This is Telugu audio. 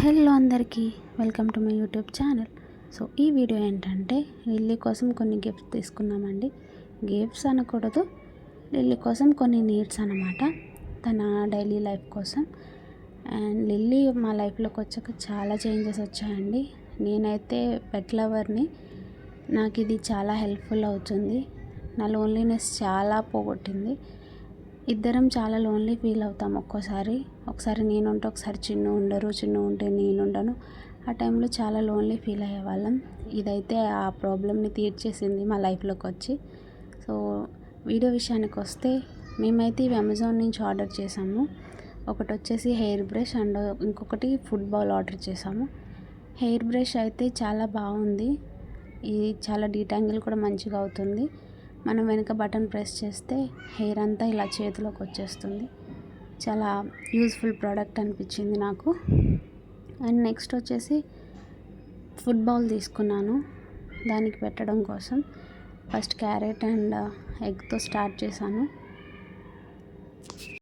హలో అందరికీ, welcome to my YouTube channel. So ఈ వీడియో ఏంటంటే లిల్లీ కోసం కొన్ని గిఫ్ట్స్ తీసుకున్నామండి. గిఫ్ట్స్ అనకూడదు, లిల్లీ కోసం కొన్ని నీడ్స్ అన్నమాట, తన డైలీ లైఫ్ కోసం. అండ్ లిల్లీ మా లైఫ్లోకి వచ్చాక చాలా చేంజెస్ వచ్చాయండి. నేనైతే పెట్ లవర్ని, నాకు ఇది చాలా హెల్ప్ఫుల్ అవుతుంది. నా లోన్లీనెస్ చాలా పోగొట్టింది. ఇద్దరం చాలా లోన్లీ ఫీల్ అవుతాం ఒకసారి నేను ఉంటే ఒకసారి చిన్ను ఉండరు, చిన్ను ఉంటే నేను ఉండను. ఆ టైంలో చాలా లోన్లీ ఫీల్ అయ్యేవాళ్ళం. ఇదైతే ఆ ప్రాబ్లమ్ని తీర్చేసింది మా లైఫ్లోకి వచ్చి. సో వీడియో విషయానికి వస్తే, మేమైతే ఇవి అమెజాన్ నుంచి ఆర్డర్ చేసాము. ఒకటి వచ్చేసి హెయిర్ బ్రష్ అండ్ ఇంకొకటి ఫుడ్ బౌల్ ఆర్డర్ చేసాము. హెయిర్ బ్రష్ అయితే చాలా బాగుంది. ఇది చాలా డీటాంగిల్ కూడా మంచిగా అవుతుంది. మనం వెనుక బటన్ ప్రెస్ చేస్తే హెయిర్ అంతా ఇలా చేతిలోకి వచ్చేస్తుంది. చాలా యూజ్ఫుల్ ప్రోడక్ట్ అనిపించింది నాకు. అండ్ నెక్స్ట్ వచ్చేసి ఫుడ్ బౌల్ తీసుకున్నాను దానికి పెట్టడం కోసం. ఫస్ట్ క్యారెట్ అండ్ ఎగ్తో స్టార్ట్ చేశాను.